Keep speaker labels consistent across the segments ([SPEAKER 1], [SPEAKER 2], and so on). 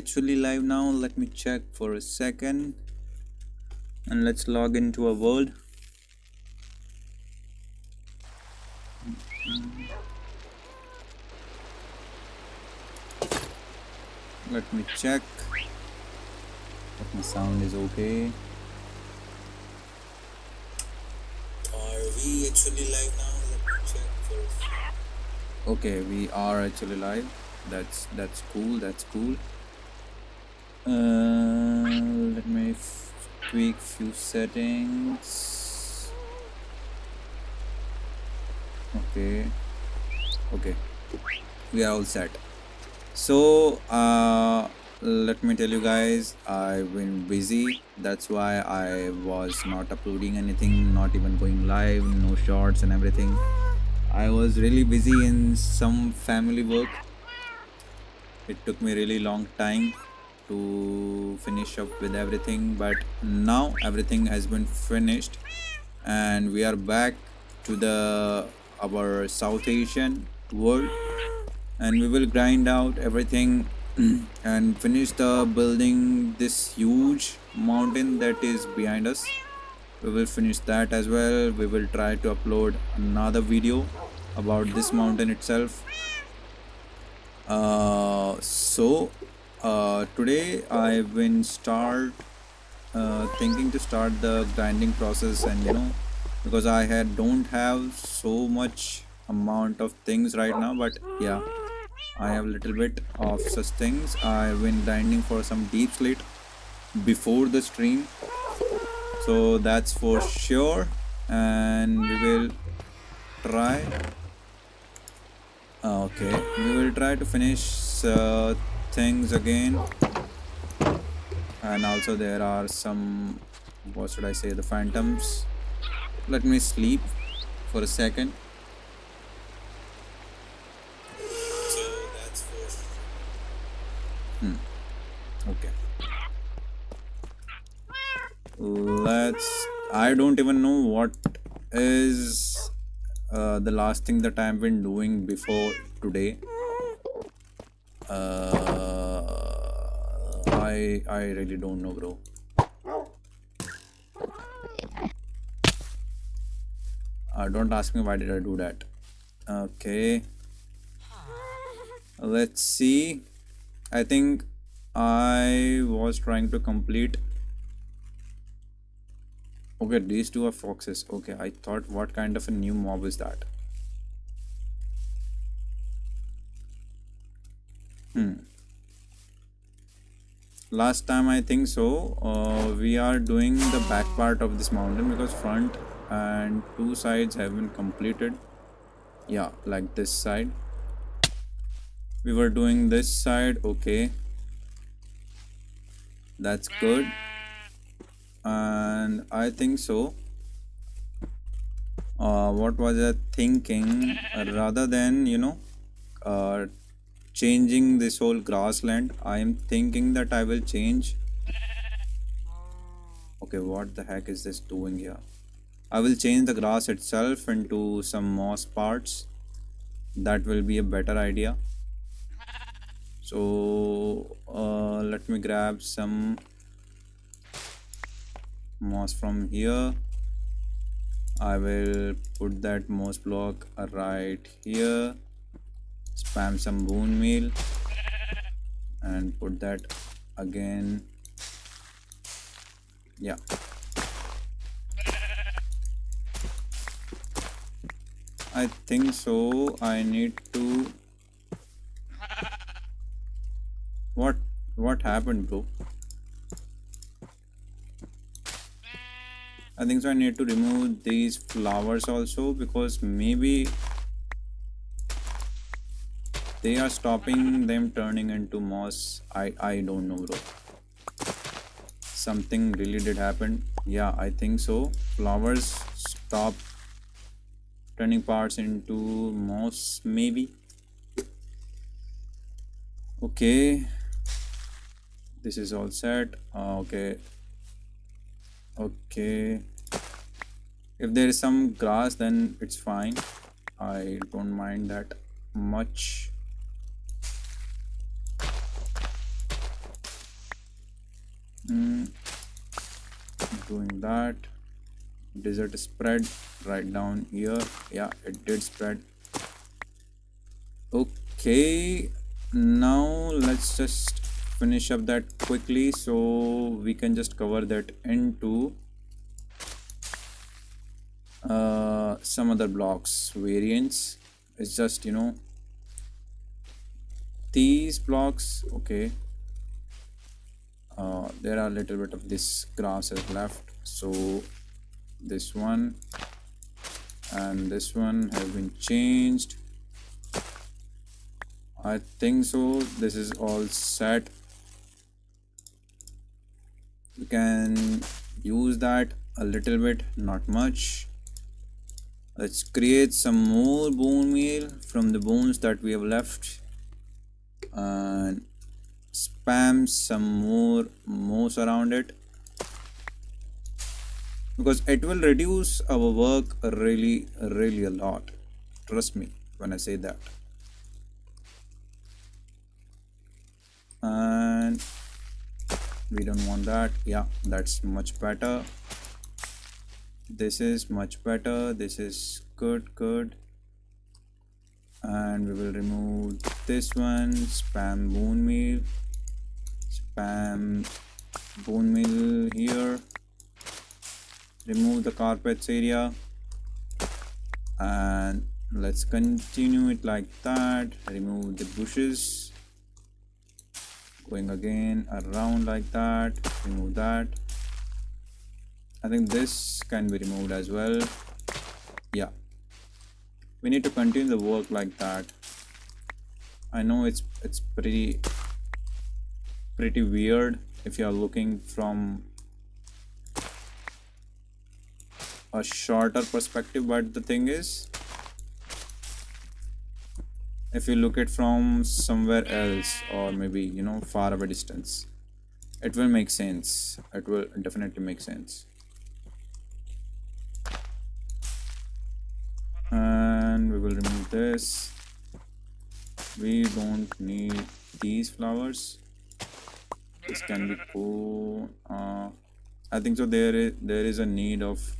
[SPEAKER 1] actually live now? Let me check for a second. And let's log into a world. Let me check if my sound is okay. Are we actually live now? Let me check first. Okay, we are actually live. That's cool. That's cool. Let me tweak few settings. Okay. We are all set. So let me tell you guys, I've been busy. That's why I was not uploading anything, not even going live, no shorts and everything. I was really busy in some family work. It took me really long time to finish up with everything, but now everything has been finished and we are back to our South Asian world, and we will grind out everything and finish the building this huge mountain that is behind us. We will finish that as well. We will try to upload another video about this mountain itself. Today I've been thinking to start the grinding process, and because I don't have so much amount of things right now, but yeah, I have a little bit of such things. I've been grinding for some deep slate before the stream, so that's for sure, and we will try. Okay, we will try to finish things again, and also there are some, what should I say, the phantoms. Let me sleep for a second. So that's for okay. I don't even know what is the last thing that I've been doing before today. I really don't know, bro. Don't ask me why did I do that. Okay, let's see. I think I was trying to complete. Okay, these two are foxes. Okay, I thought what kind of a new mob is that? Last time I think so. We are doing the back part of this mountain because front and two sides have been completed. Yeah, like this side. We were doing this side. Okay, that's good. And I think so. What was I thinking? Rather than changing this whole grassland, I am thinking that I will change. Okay, what the heck is this doing here? I will change the grass itself into some moss parts. That will be a better idea. So let me grab some moss from here. I will put that moss block right here, spam some bone meal and put that again. Yeah, I think so. I need to. What happened, bro? I think so. I need to remove these flowers also because maybe they are stopping them turning into moss. I don't know, bro. Something really did happen. Yeah, I think so. Flowers stop turning parts into moss, maybe. Okay, this is all set. Okay, if there is some grass then it's fine. I don't mind that much. doing that. Desert spread right down here. Yeah, it did spread. Okay, now let's just finish up that quickly so we can just cover that into some other blocks variants. It's just, these blocks. Okay, there are a little bit of this grass is left, so this one and this one have been changed. I think so. This is all set. You can use that a little bit, not much. Let's create some more bone meal from the bones that we have left and spam some more moss around it, because it will reduce our work really a lot. Trust me when I say that. And we don't want that. Yeah, that's much better. This is much better. This is good. And we will remove this one. Spam bone meal here. Remove the carpets area and let's continue it like that. Remove the bushes, going again around like that. Remove that. I think this can be removed as well. Yeah, we need to continue the work like that. I know it's pretty weird if you are looking from a shorter perspective, but the thing is, if you look it from somewhere else or maybe far away distance, it will make sense. It will definitely make sense. And we will remove this. We don't need these flowers. This can be cool. I think so there is a need of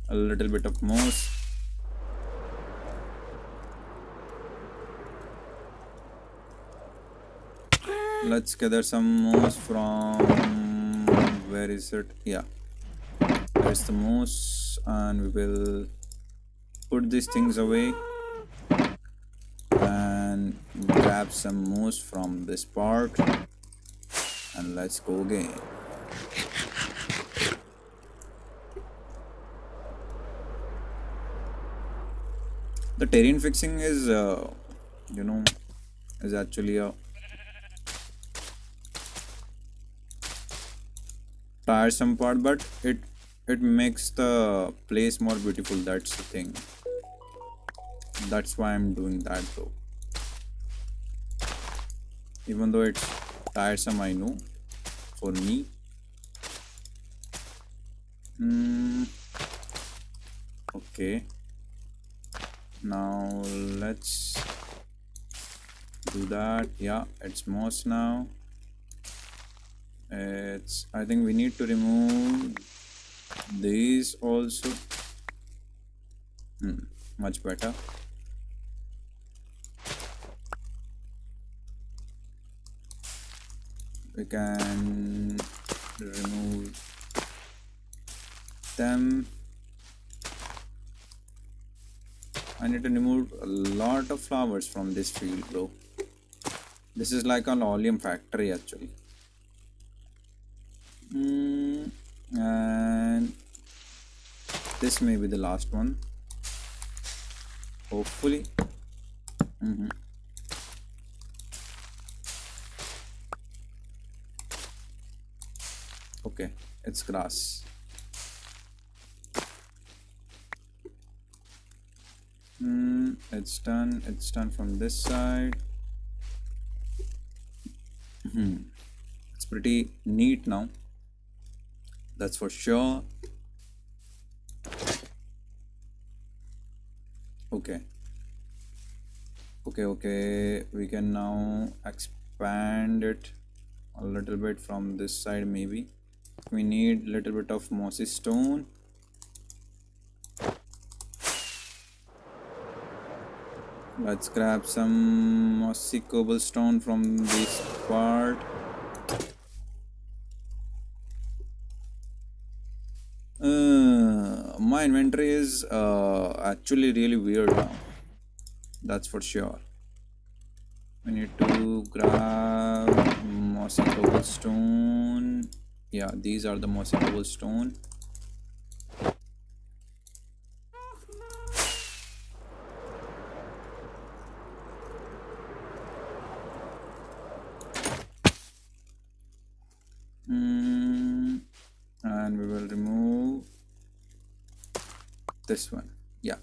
[SPEAKER 1] a little bit of moss. Let's gather some moss from, where is it? Yeah, there's the moss, and we will put these things away and grab some moss from this part, and let's go again. The terrain fixing is is actually a tiresome part, but it makes the place more beautiful. That's the thing. That's why I'm doing that though. Even though it's tiresome, I know, for me. Okay. Now let's do that. Yeah, it's moss now. I think we need to remove these also. Much better. We can remove them. I need to remove a lot of flowers from this field, bro. This is like an oleum factory actually. And this may be the last one, hopefully. Okay, it's grass. It's done from this side. It's pretty neat now, that's for sure. Okay, we can now expand it a little bit from this side maybe. We need little bit of mossy stone. Let's grab some mossy cobblestone from this part. My inventory is actually really weird now. That's for sure. We need to grab mossy cobblestone. Yeah, these are the mossy cobblestone. And we will remove this one. Yeah,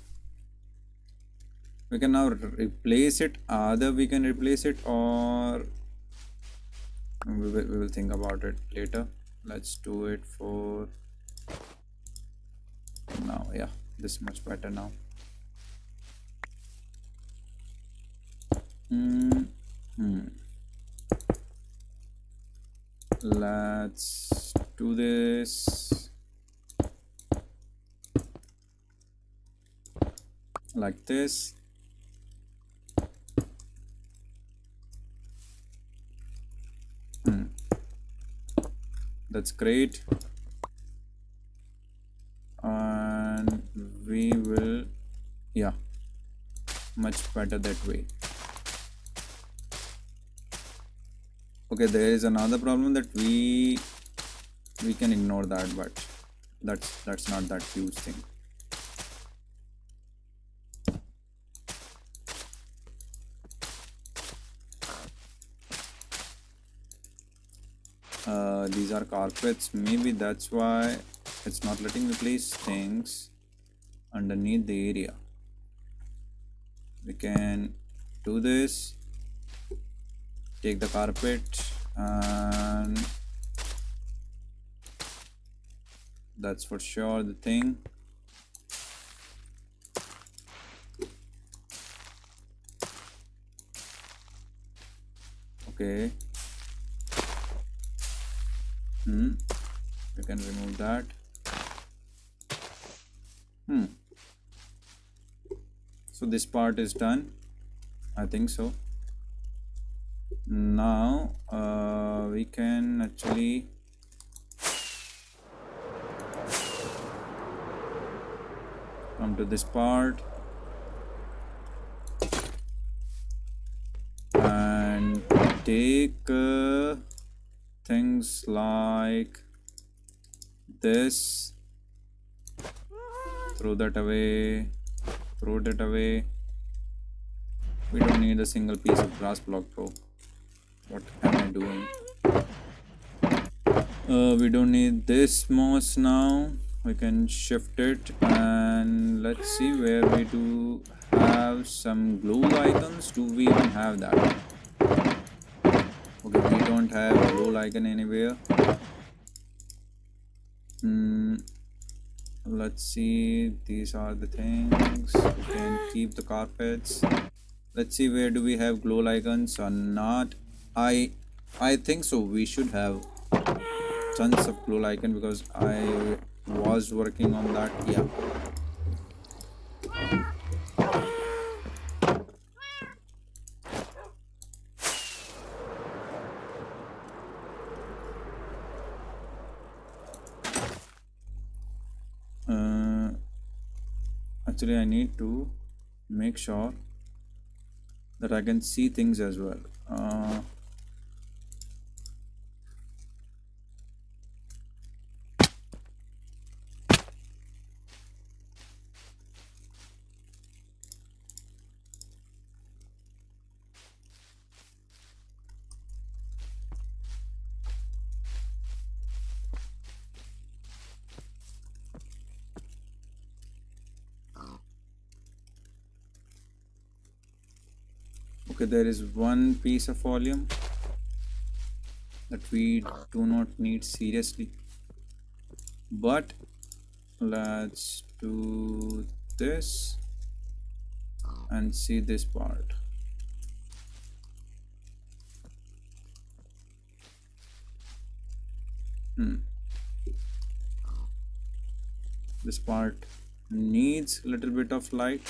[SPEAKER 1] we can now replace it. Either we can replace it, or we will think about it later. Let's do it for now. Yeah, this is much better now. Let's do this like this. That's great. And we will, yeah, much better that way. Okay, there is another problem that we can ignore that, but that's not that huge thing. These are carpets. Maybe that's why it's not letting me place things underneath the area. We can do this, take the carpet, and that's for sure the thing. Okay. We can remove that. So this part is done, I think so. Now we can actually come to this part and take things like this, throw that away, throw that away. We don't need a single piece of grass block, bro. What am I doing? We don't need this moss now. We can shift it, and let's see where we do have some glue icons. Do we even have that? Okay, we don't have glue icon anywhere. Let's see, these are the things. We can keep the carpets. Let's see, where do we have glow icons or not? I think so. We should have tons of glow icon because I was working on that. Yeah. Actually, I need to make sure that I can see things as well. Okay, there is one piece of volume that we do not need seriously, but let's do this and see this part. This part needs a little bit of light,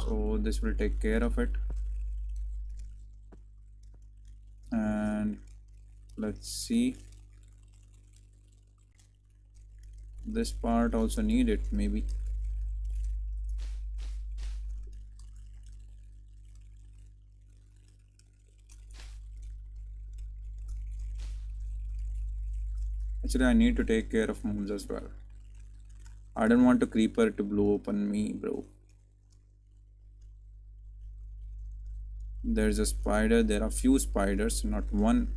[SPEAKER 1] so this will take care of it. And let's see, this part also need it maybe. Actually, I need to take care of moons as well. I don't want a creeper to blow open me, bro. There's a spider. There are few spiders, not one.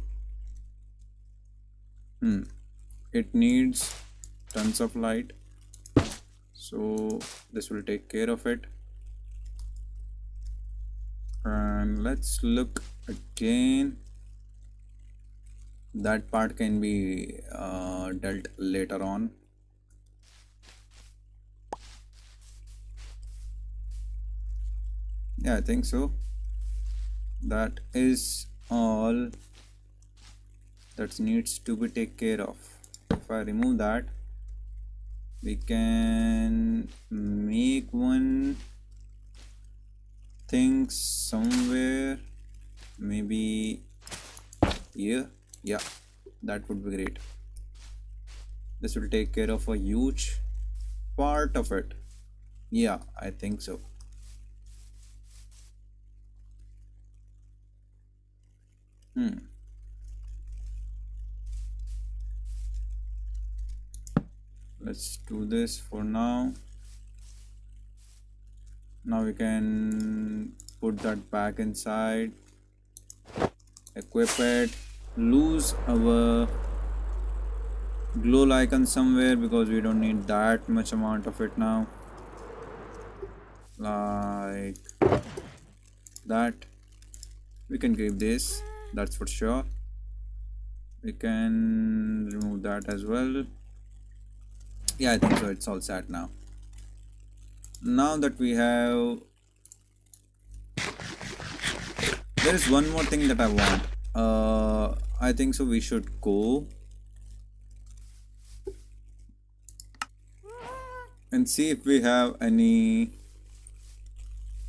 [SPEAKER 1] It needs tons of light. So this will take care of it. And let's look again. That part can be dealt later on. Yeah, I think so. That is all that needs to be taken care of. If I remove that, we can make one thing somewhere, maybe here. Yeah, that would be great. This will take care of a huge part of it. Yeah, I think so. Let's do this for now. Now we can put that back inside, equip it, lose our glow icon somewhere because we don't need that much amount of it now, like that. We can keep this, that's for sure. We can remove that as well. Yeah, I think so, it's all set now. Now that we have, there is one more thing that I want. I think so we should go and see if we have any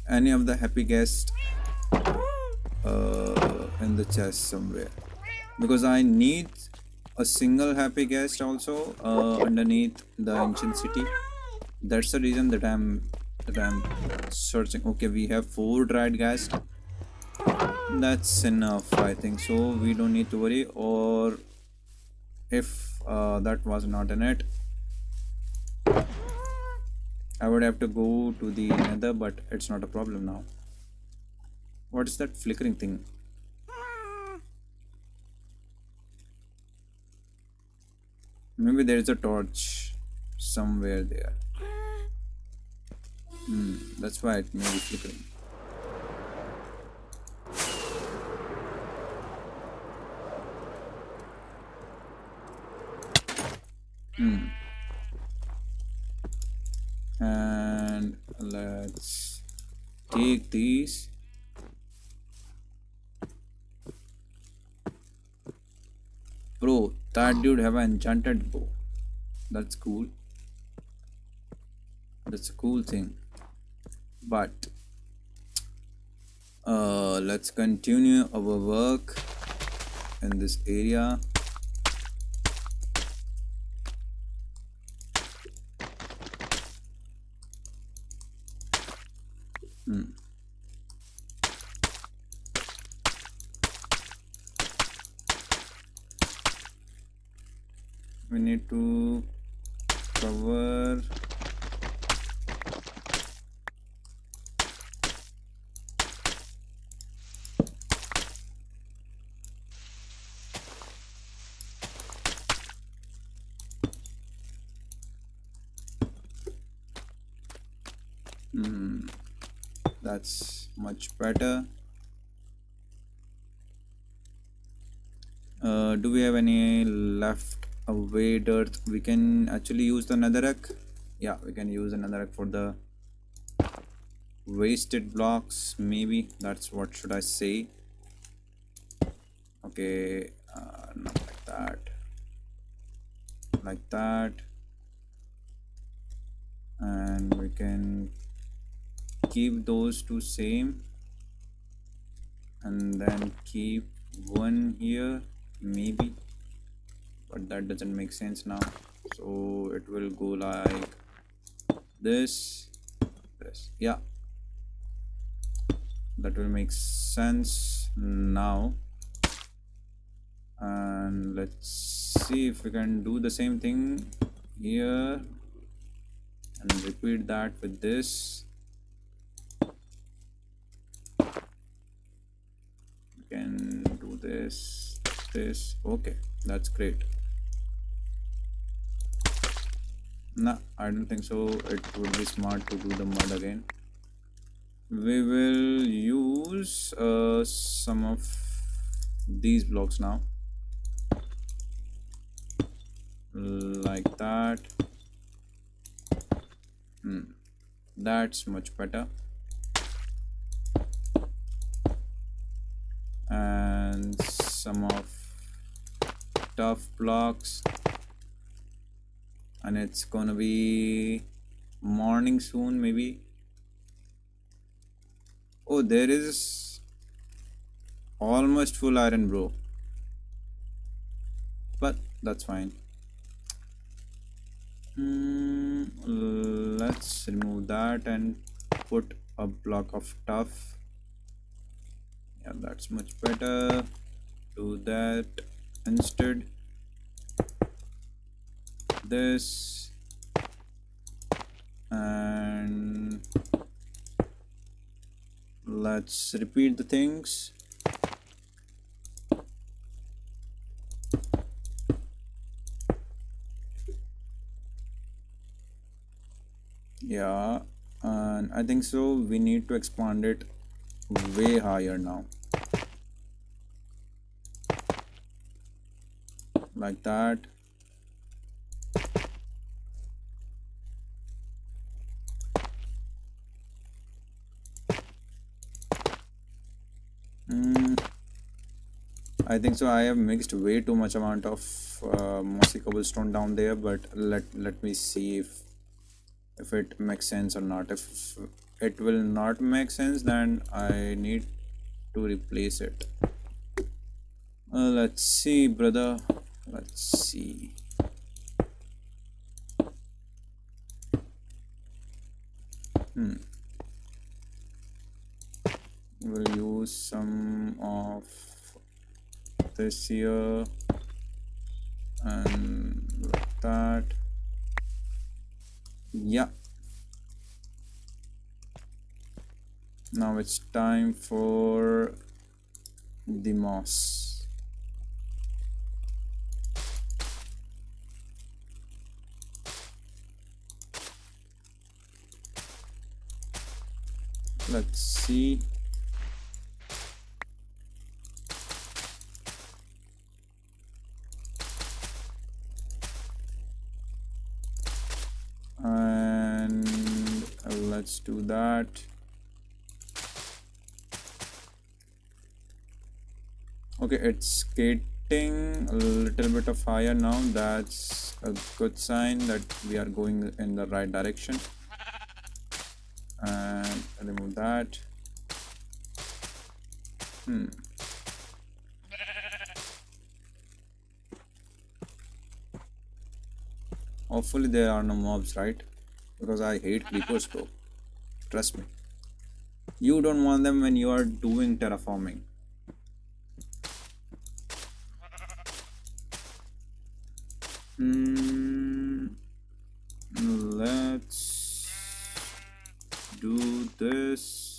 [SPEAKER 1] of the happy guest in the chest somewhere, because I need a single happy guest also underneath the ancient city. That's the reason that I'm searching. Okay, we have 4 dried guests. That's enough, I think so. We don't need to worry. Or if that was not in it, I would have to go to the nether, but it's not a problem now. What is that flickering thing? Maybe there is a torch somewhere there. That's why it may be flickering. And let's take these. Bro, that dude have an enchanted bow. That's cool. That's a cool thing. But let's continue our work in this area. We need to cover that's much better. Do we have any left away dirt? We can actually use the netherrack. Yeah, we can use another netherrack for the wasted blocks, maybe. That's what should I say. Okay, not like that. like that, and we can keep those two same, and then keep one here maybe, but that doesn't make sense now. So it will go like this, this, yeah, that will make sense now. And let's see if we can do the same thing here and repeat that with this. We can do this, this. Okay, that's great. Nah, I don't think so. It would be smart to do the mud again. We will use some of these blocks now, like that. That's much better. And some of tough blocks, and it's gonna be morning soon maybe. Oh, there is almost full iron, bro, but that's fine. Let's remove that and put a block of tough. Yeah, that's much better. Do that instead. This, and let's repeat the things. Yeah, and I think so we need to expand it way higher now, like that. I think so I have mixed way too much amount of mossy cobblestone down there, but let me see if it makes sense or not. If it will not make sense, then I need to replace it. Let's see, brother. Let's see. We'll use some of this here and like that. Yeah. Now it's time for the moss. Let's see. And let's do that. Okay, it's getting a little bit of higher now. That's a good sign that we are going in the right direction. And remove that. Hopefully there are no mobs, right? Because I hate creepers, bro. Trust me. You don't want them when you are doing terraforming. Let's do this.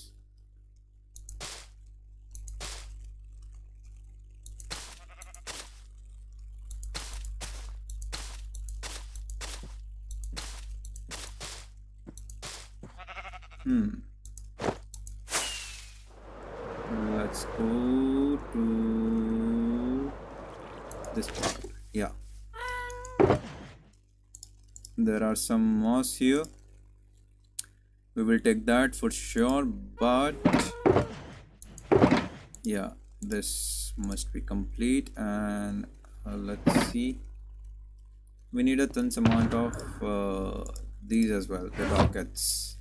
[SPEAKER 1] Let's go to this part. Yeah. There are some moss here. We will take that for sure, but yeah, this must be complete. And let's see. We need a tons amount of these as well, the rockets.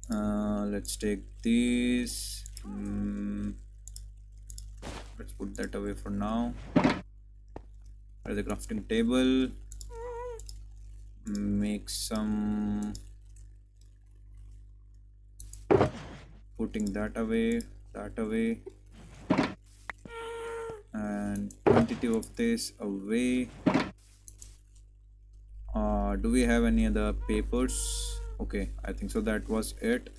[SPEAKER 1] Let's take these. Let's put that away for now. Where's the crafting table? Make some. Putting that away, and 22 of this away. Do we have any other papers? Okay, I think so. That was it.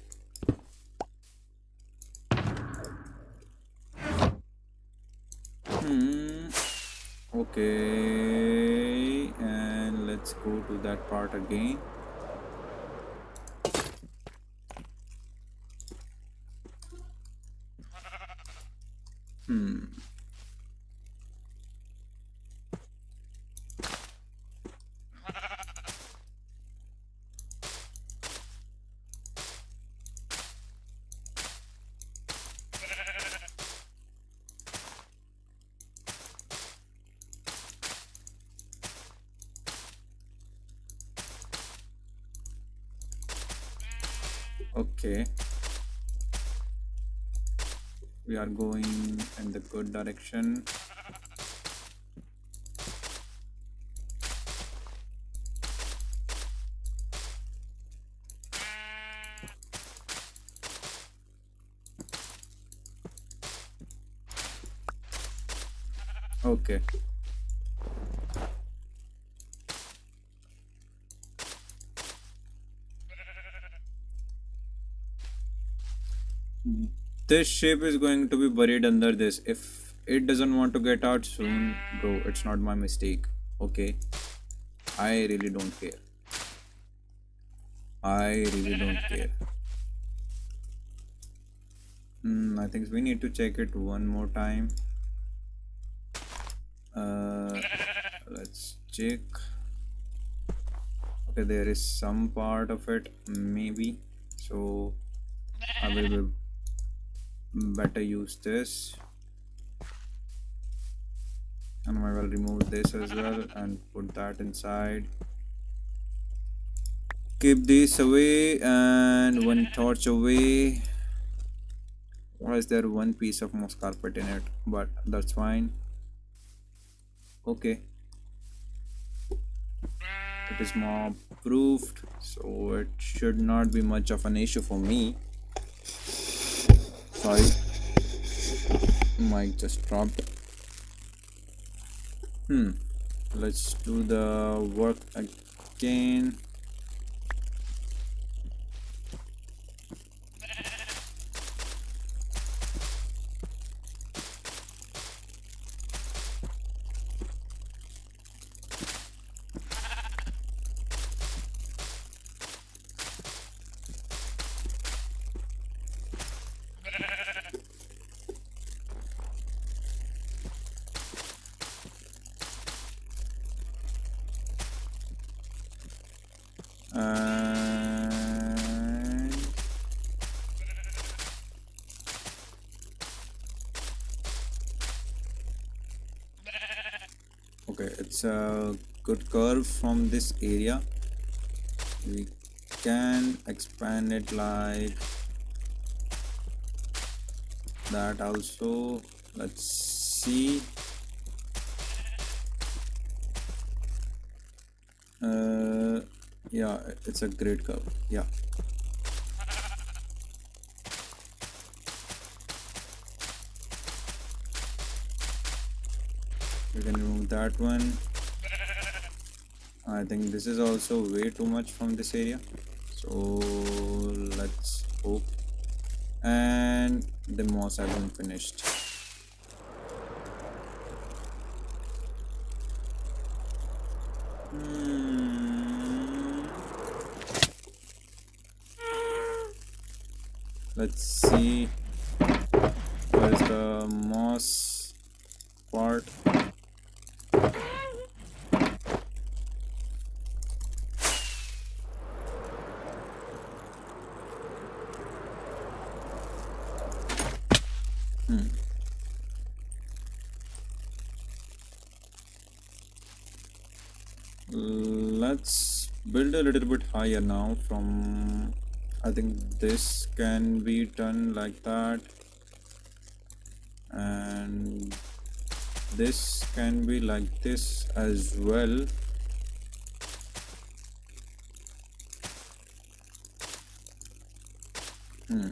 [SPEAKER 1] Okay, and let's go to that part again. Okay, we are going in the good direction. Okay. This ship is going to be buried under this. If it doesn't want to get out soon, bro, it's not my mistake. Okay, I really don't care. I really don't care. I think we need to check it one more time. Let's check. Okay, there is some part of it, maybe. So I will be better use this, and I will remove this as well and put that inside. Keep this away and one torch away. Why is there one piece of moss carpet in it? But that's fine. Okay, it is mob proofed, so it should not be much of an issue for me. Sorry, mic just dropped. Let's do the work again. And okay, it's a good curve from this area. We can expand it like that also. Let's see. Yeah, it's a great curve. Yeah, we can remove that one. I think this is also way too much from this area, so let's hope. And the moss has been finished. Let's see, where is the moss part? Let's build a little bit higher now from, I think this can be done like that, and this can be like this as well. Hmm.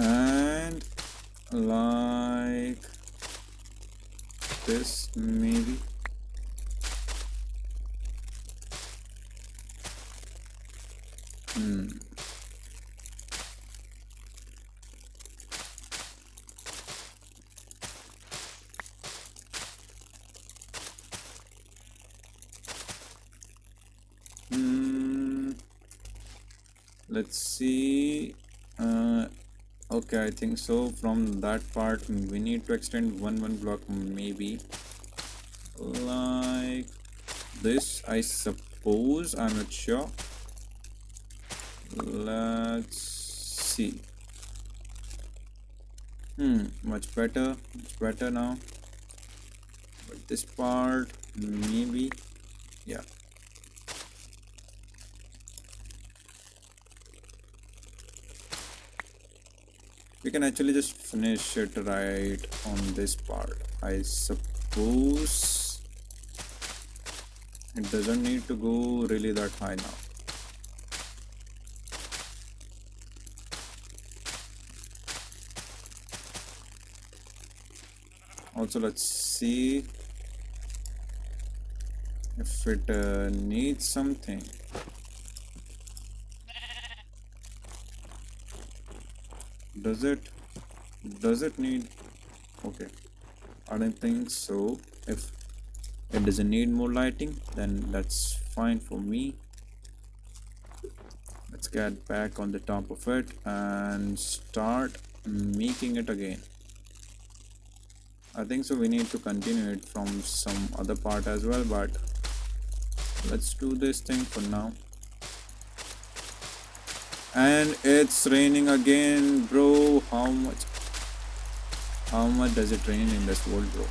[SPEAKER 1] And like this maybe. Hmm. Hmm. Let's see. Okay, I think so. From that part, we need to extend one block, maybe like this. I suppose. I'm not sure. Let's see. Much better. Much better now. But this part, maybe. Yeah. We can actually just finish it right on this part. I suppose it doesn't need to go really that high now. Also, let's see if it needs something. Does it need? Okay, I don't think so. If it doesn't need more lighting, then that's fine for me. Let's get back on the top of it and start making it again. I think so we need to continue it from some other part as well, but let's do this thing for now. And it's raining again, bro. How much does it rain in this world, bro?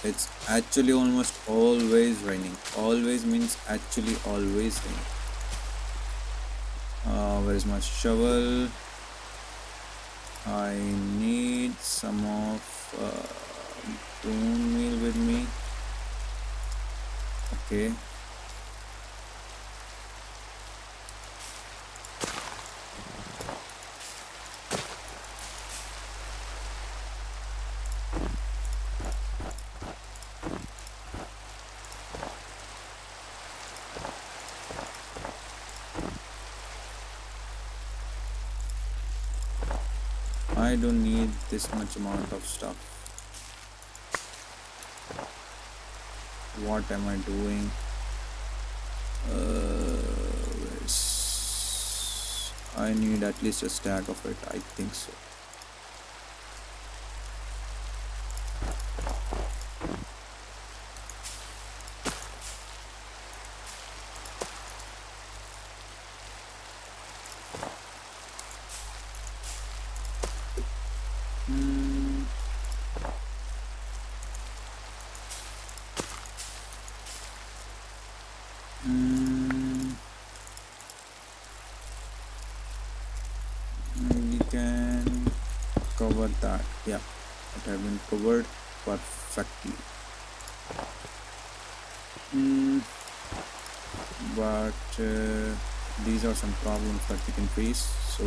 [SPEAKER 1] It's actually almost always raining. Always means actually always raining. Where is my shovel? I need some of bone meal with me. Okay. I don't need this much amount of stuff. What am I doing? I need at least a stack of it. I think so. Hmm. Hmm. We can cover that. Yeah, it has been covered perfectly. Hmm. But these are some problems that we can face. So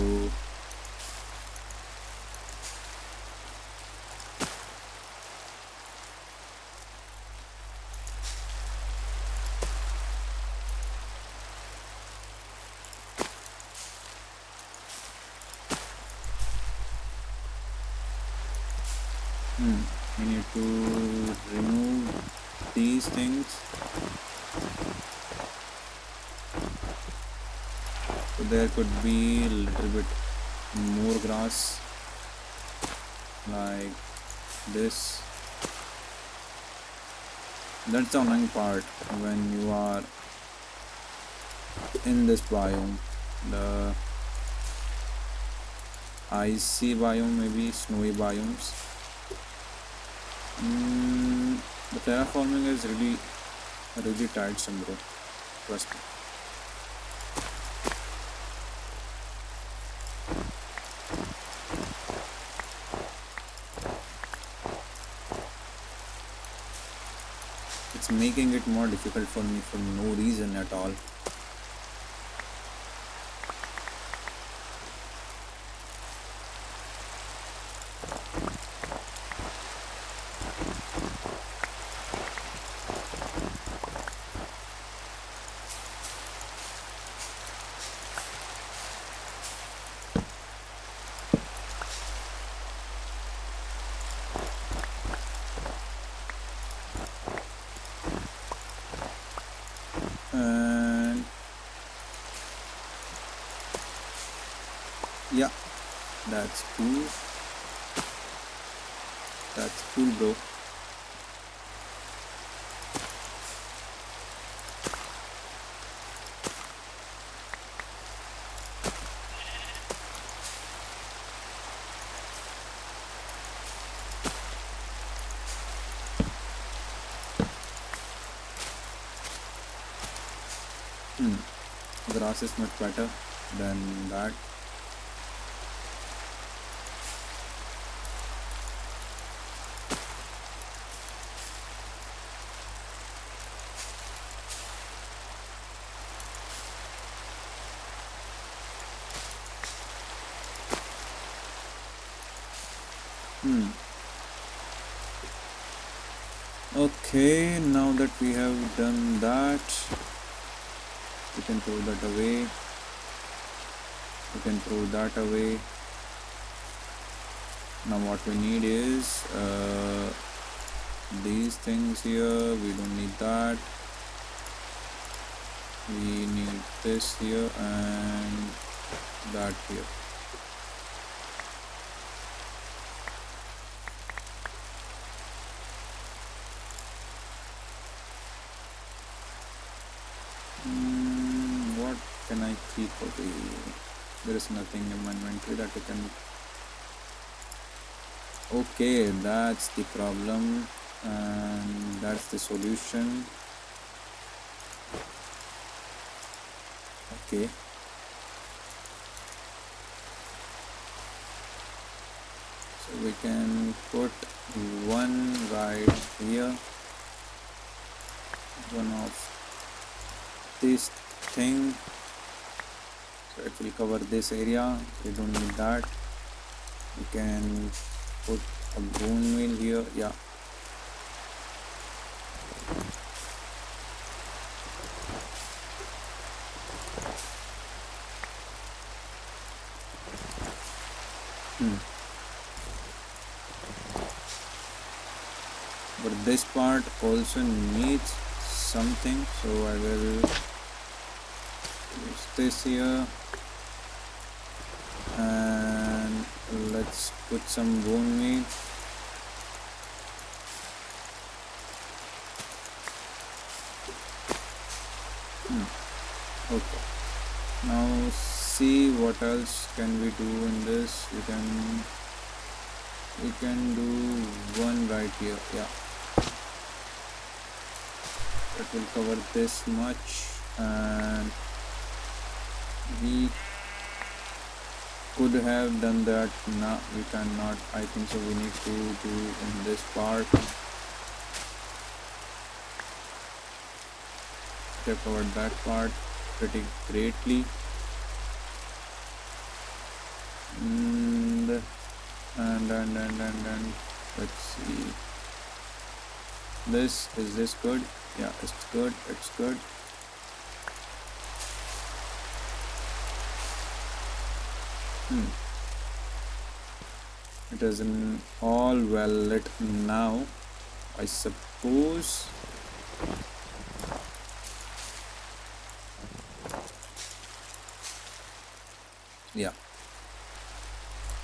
[SPEAKER 1] we need to remove these things. So there could be a little bit more grass. like this. That's the annoying part when you are in this biome, the icy biome, maybe snowy biomes. The terraforming is really tiresome, bro. Trust me. It's making it more difficult for me for no reason at all. And yeah, that's cool. That's cool, bro. Grass is much better than that. Okay, now that we have done that, we can throw that away. We can throw that away. Now what we need is these things here. We don't need that. We need this here and that here. What can I keep away? There is nothing in my inventory that I can. Okay, that's the problem, and that's the solution. Okay. So we can put one right here, one of this thing, so it will cover this area. We don't need that. We can put a bone meal here. Yeah, but this part also needs something, so I will use this here, and let's put some bone meal. Okay, now see what else can we do in this. We can do one right here. Yeah, it will cover this much, and we could have done that. Now we cannot. I think so. We need to do in this part. We have covered that part pretty greatly. And let's see. Is this good? Yeah, it's good. It's good. It is in all well lit now, I suppose. Yeah,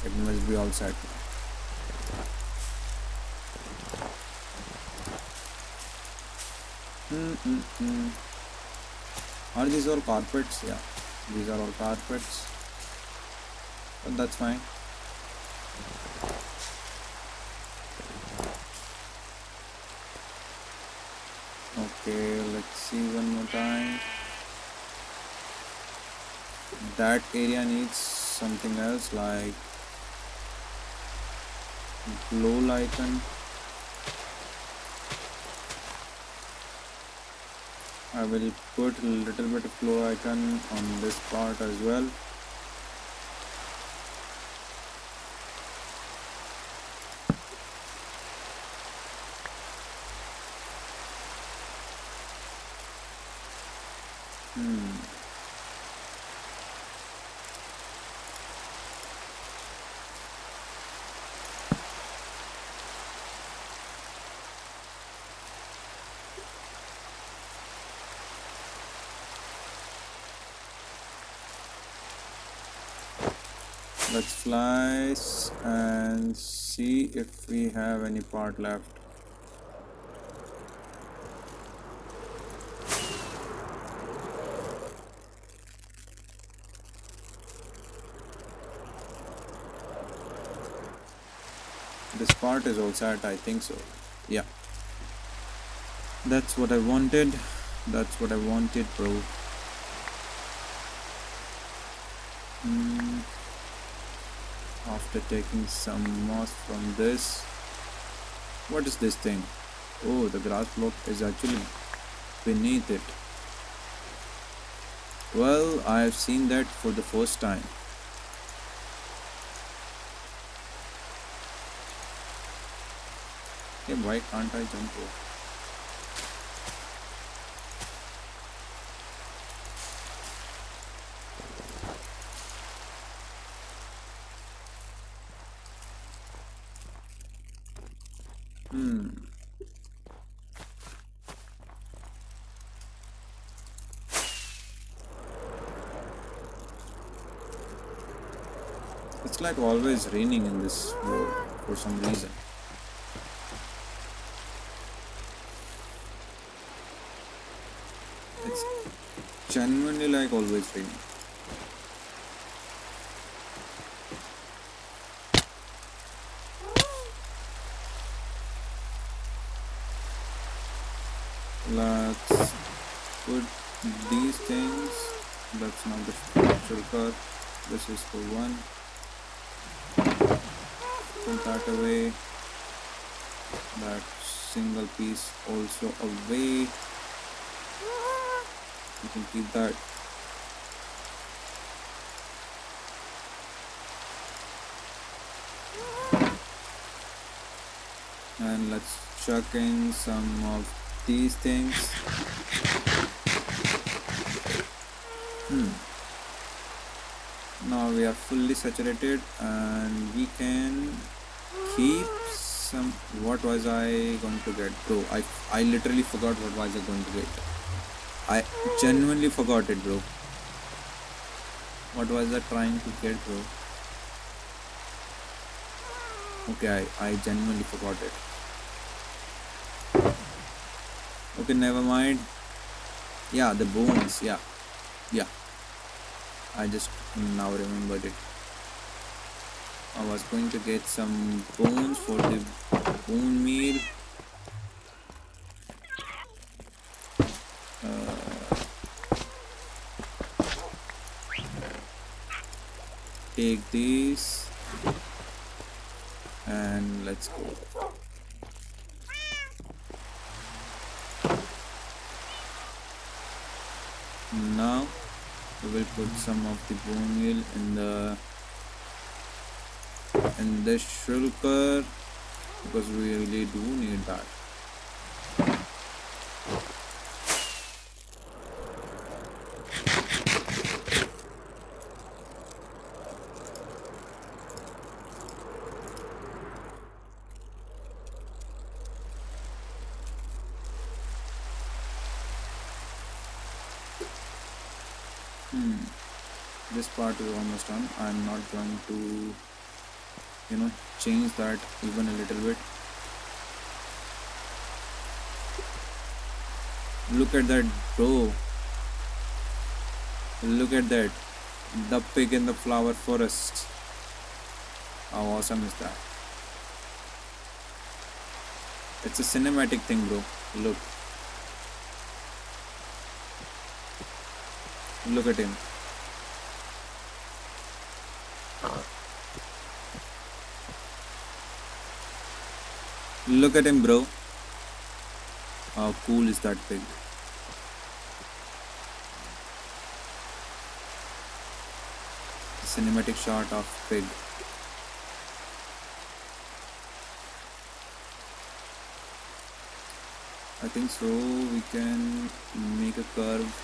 [SPEAKER 1] it must be all set now. Mm-mm-mm. Are these all carpets? Yeah, these are all carpets, but that's fine. Okay, let's see one more time. That area needs something else like glow icon. I will put a little bit of glow icon on this part as well. Hmm. Let's fly and see if we have any part left. This part is all set, I think so. Yeah, that's what I wanted. That's what I wanted, bro. Hmm. After taking some moss from this, what is this thing? Oh, the grass block is actually beneath it. Well, I have seen that for the first time. Hey, why can't I jump over? Hmm. It's like always raining in this world for some reason. It's genuinely like always raining. Let's put these things. That's not the structural car. This is the one. Put that away. That single piece also away. You can keep that. And let's chuck in some of these things. Now we are fully saturated and we can keep some. What was I going to get, bro? I literally forgot what was I going to get. I genuinely forgot it, bro. What was I trying to get, bro? Okay, I genuinely forgot it. Okay, never mind. Yeah, the bones. Yeah, yeah. I just now remembered it. I was going to get some bones for the bone meal. Take these and let's go. Now we will put some of the bone meal in the shulker because we really do need that. This part is almost done. I'm not going to change that even a little bit. Look at that, bro. Look at that. The pig in the flower forest. How awesome is that? It's a cinematic thing, bro. Look. Look at him. Look at him, bro. How cool is that pig? Cinematic shot of pig. I think so. We can make a curve.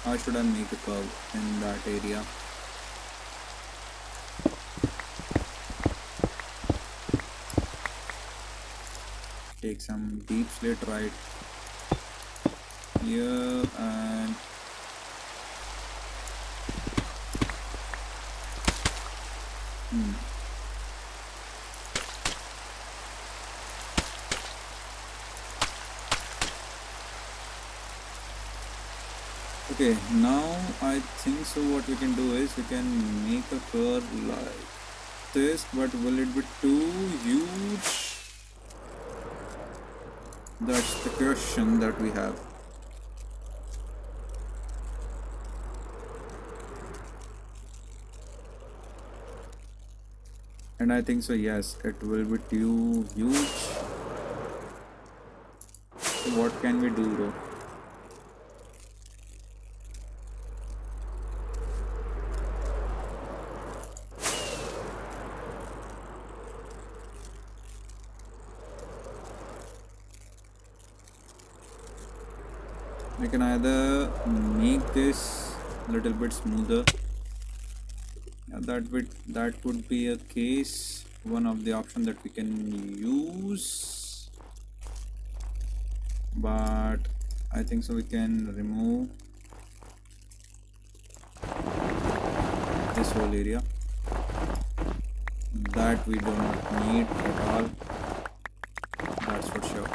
[SPEAKER 1] How should I make a curve in that area? Take some deep slit right here and okay, now I think so what we can do is we can make a curve like this, but will it be too huge? That's the question that we have. And I think so, yes, it will be too huge. So what can we do, bro? We can either make this a little bit smoother. Yeah, that would be a case, one of the option that we can use. But I think so we can remove this whole area. That we do not need at all. That's for sure.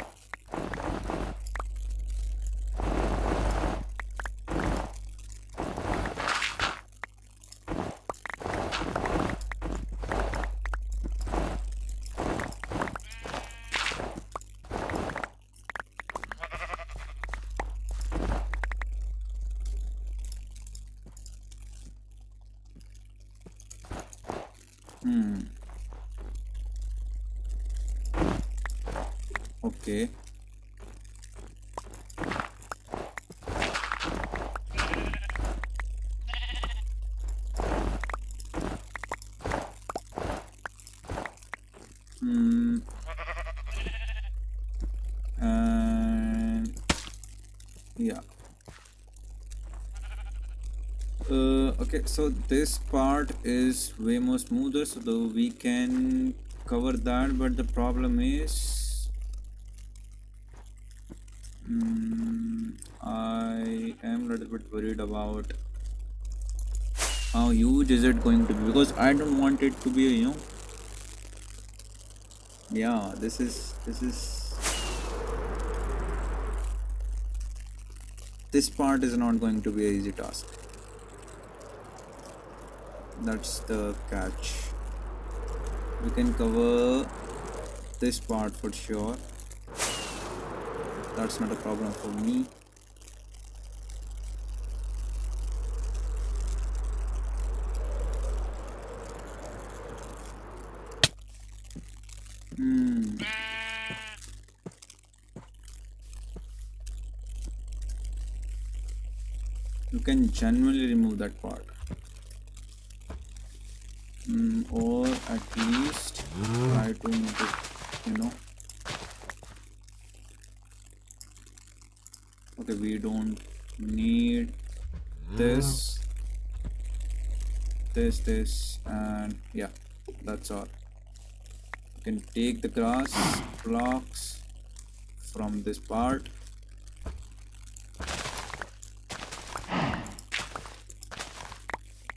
[SPEAKER 1] Okay. And yeah. Okay, so this part is way more smoother, so though we can cover that, but the problem is I am a little bit worried about how huge is it going to be, because I don't want it to be, yeah, this is this part is not going to be an easy task. That's the catch. We can cover this part for sure. That's not a problem for me. You can genuinely remove that part. Or at least try to make it, okay, we don't need this, and yeah, that's all. You can take the grass blocks from this part.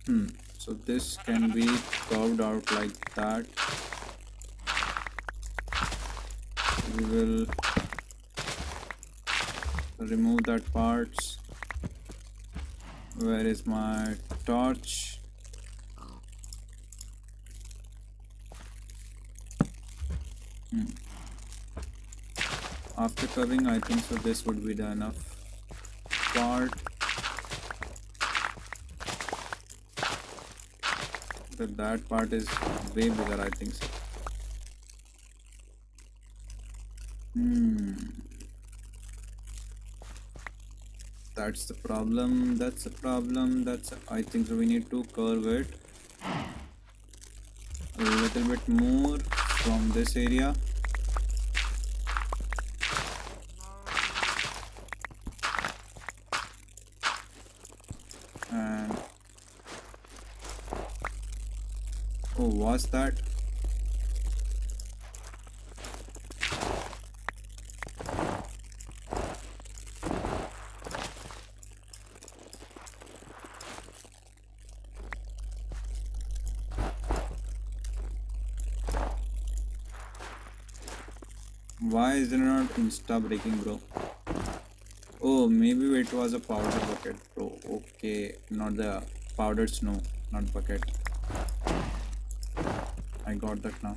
[SPEAKER 1] So this can be curved out like that. We will remove that parts. Where is my torch? After curving, I think so this would be the enough part. But that part is way bigger, I think so. That's the problem. That's the problem. I think so we need to curve it a little bit more from this area. And oh, was that? Why is it not insta breaking, bro? Oh, maybe it was a powder bucket, bro. Okay, not the powdered snow, not bucket. I got that now.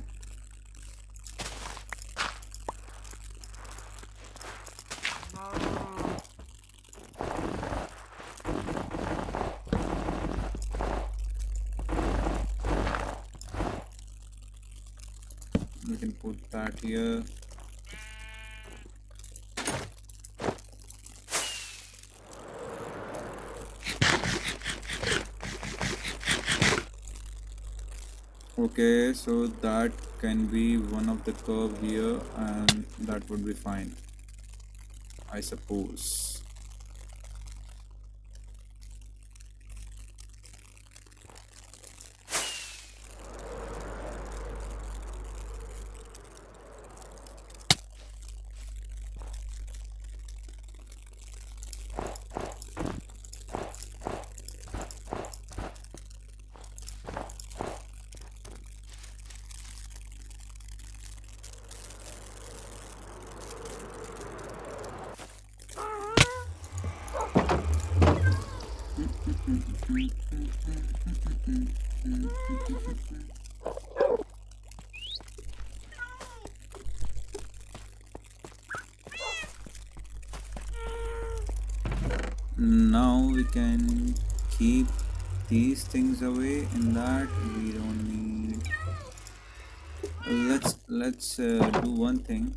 [SPEAKER 1] We can put that here. Okay, so that can be one of the curve here, and that would be fine, I suppose. Now we can keep these things away. In that we don't need. Let's do one thing.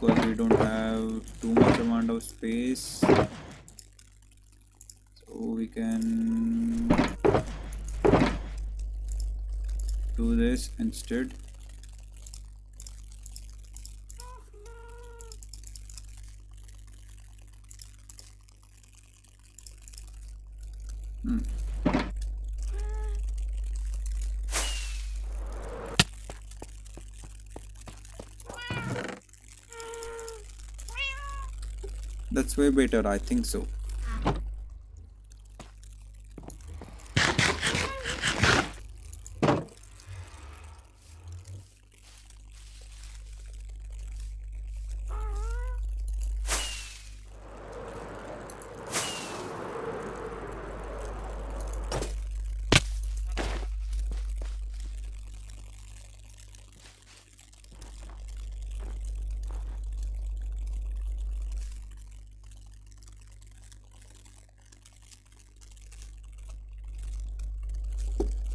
[SPEAKER 1] Because we don't have too much amount of space, so we can do this instead. That's way better, I think so.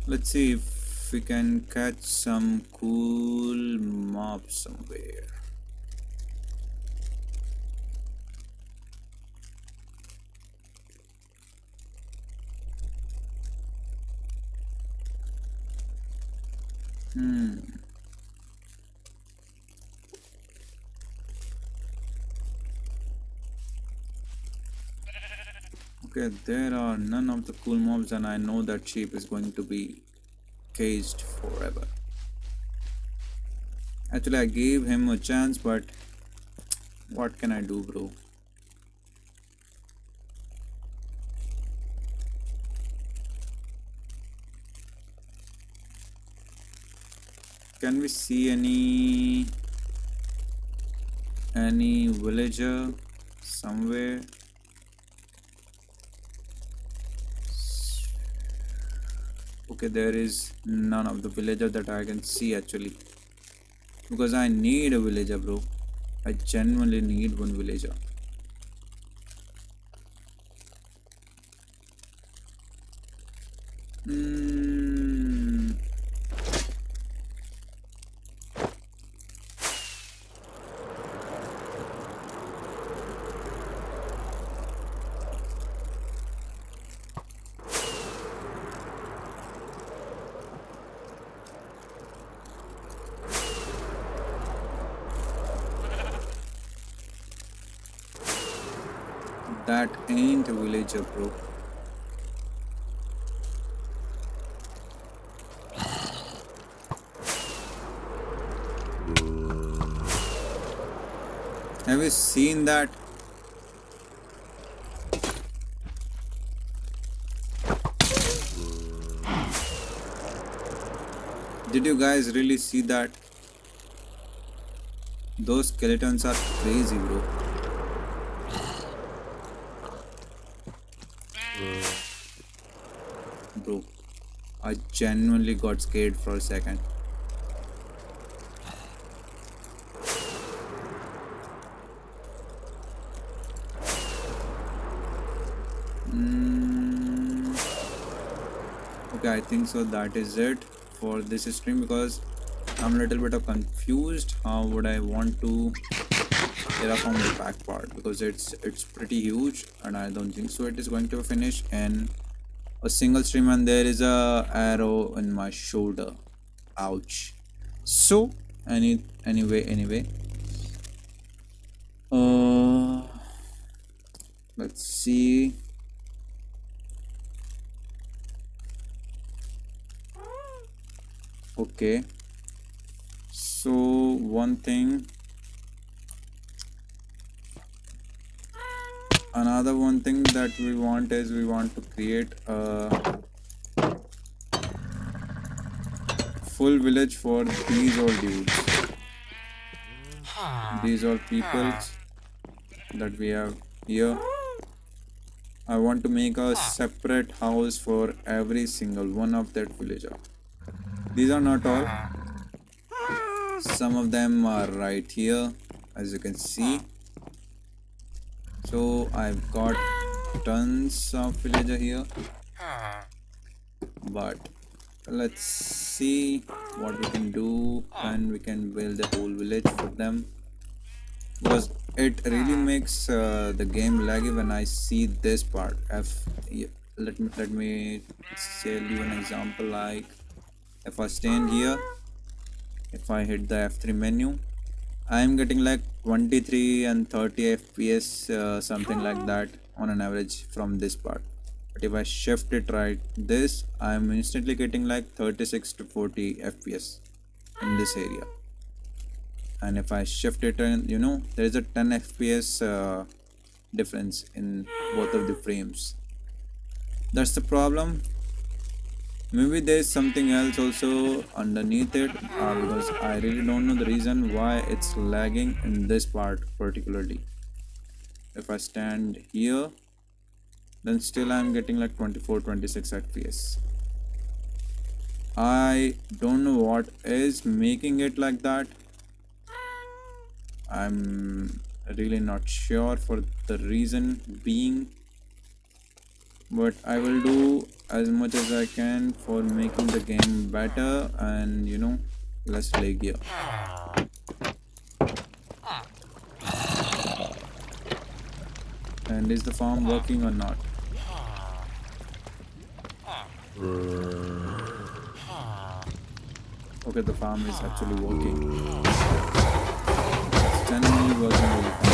[SPEAKER 1] Let's see if we can catch some cool mobs somewhere. Okay, there are none of the cool mobs, and I know that sheep is going to be caged forever. Actually, I gave him a chance, but what can I do, bro? can we see any villager somewhere? Okay, there is none of the villager that I can see actually, because I need a villager, bro. I genuinely need one villager. Hmm. That ain't a villager, bro. Have you seen that? Did you guys really see that? Those skeletons are crazy, bro. Bro, I genuinely got scared for a second. Mm, okay, I think so. That is it for this stream, because I'm a little bit of confused. How would I want to terraform the back part, because it's pretty huge, and I don't think so it is going to finish in a single stream. And there is a arrow in my shoulder. Ouch. So anyway, uh let's see. Okay, so one thing, another one thing that we want is we want to create a full village for these all dudes, these all peoples that we have here. I want to make a separate house for every single one of that villager. These are not all, some of them are right here, as you can see. So I've got tons of villager here, but let's see what we can do when we can build a whole village for them, because it really makes the game laggy when I see this part. Let me tell you an example. Like if I stand here, if I hit the F3 menu, I am getting like 23 and 30 FPS, something like that on an average from this part. But if I shift it right this, I am instantly getting like 36 to 40 FPS in this area. And if I shift it, and there is a 10 FPS difference in both of the frames. That's the problem. Maybe there is something else also underneath it, because I really don't know the reason why it's lagging in this part particularly. If I stand here, then still I'm getting like 24-26 FPS. I don't know what is making it like that. I'm really not sure for the reason being, but I will do as much as I can for making the game better and less laggier. And is the farm working or not? Okay, the farm is actually working. It's genuinely working really fine.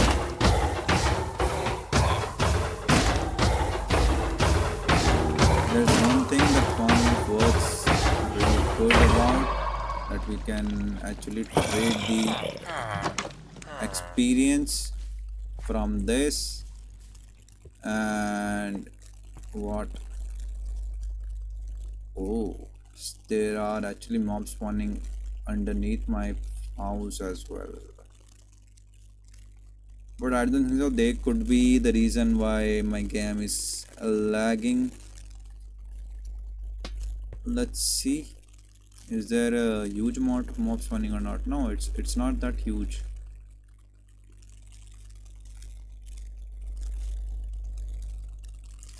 [SPEAKER 1] There's one thing that farm works really good about, that we can actually trade the experience from this. And what? Oh, there are actually mobs spawning underneath my house as well. But I don't think so. They could be the reason why my game is lagging. Let's see. Is there a huge amount of mobs spawning or not? No, it's not that huge.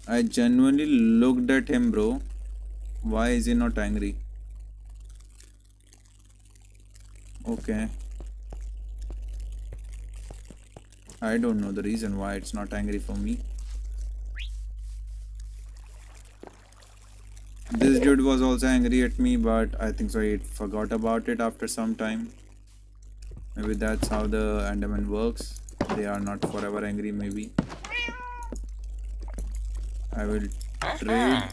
[SPEAKER 1] I genuinely looked at him, bro. Why is he not angry? Okay. I don't know the reason why it's not angry for me. This dude was also angry at me, but I think so he forgot about it after some time. Maybe that's how the Enderman works. They are not forever angry, maybe. I will trade.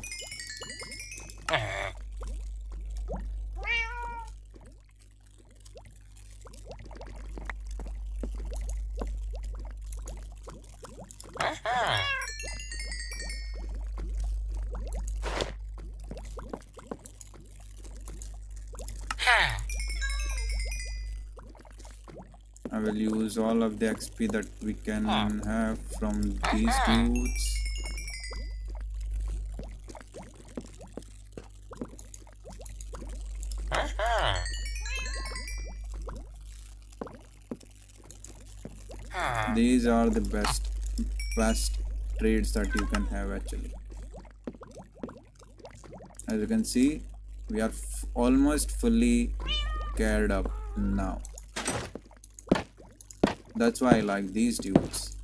[SPEAKER 1] I will use all of the XP that we can have from these dudes. These are the best trades that you can have actually. As you can see, we are almost fully geared up now. That's why I like these dudes.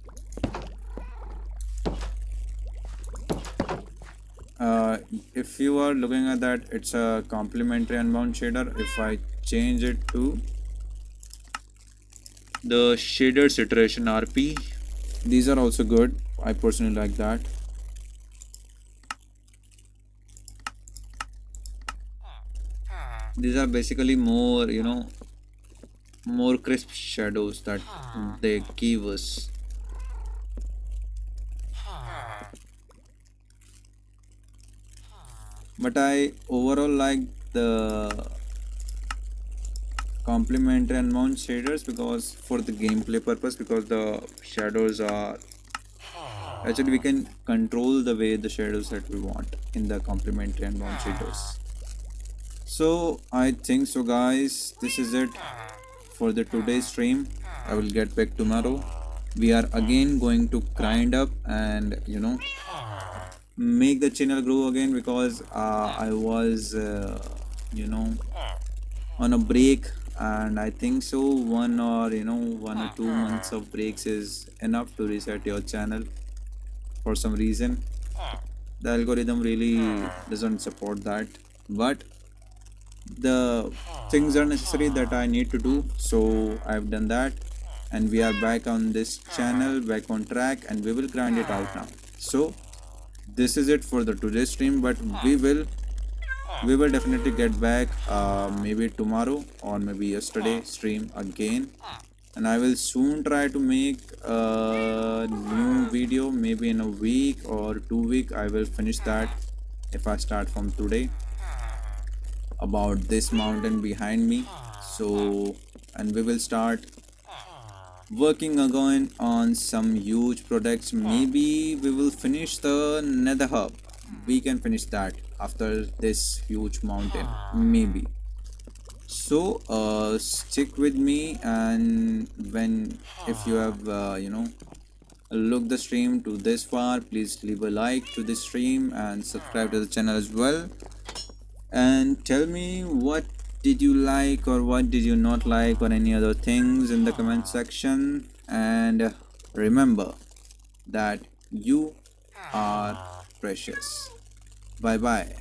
[SPEAKER 1] If you are looking at that, it's a complementary unbound shader. If I change it to the shaders iteration RP, these are also good. I personally like that. These are basically more, more crisp shadows that they give us. But I overall like the complementary and mount shaders because for the gameplay purpose, because the shadows are actually we can control the way the shadows that we want in the complementary and mount shaders. So I think so guys, this is it for the today's stream. I will get back tomorrow. We are again going to grind up and make the channel grow again because I was on a break, and I think so 1 or 2 months of breaks is enough to reset your channel. For some reason the algorithm really doesn't support that, but the things are necessary that I need to do, so I've done that, and we are back on this channel, back on track, and we will grind it out now. So this is it for the today's stream, but we will definitely get back maybe tomorrow or maybe yesterday stream again, and I will soon try to make a new video maybe in a week or 2 week. I will finish that if I start from today about this mountain behind me. So, and we will start working again on some huge projects. Maybe we will finish the nether hub. We can finish that after this huge mountain, maybe. So stick with me, and when if you have look the stream to this far, please leave a like to this stream and subscribe to the channel as well, and tell me what did you like or what did you not like or any other things in the comment section. And remember that you are precious. Bye bye.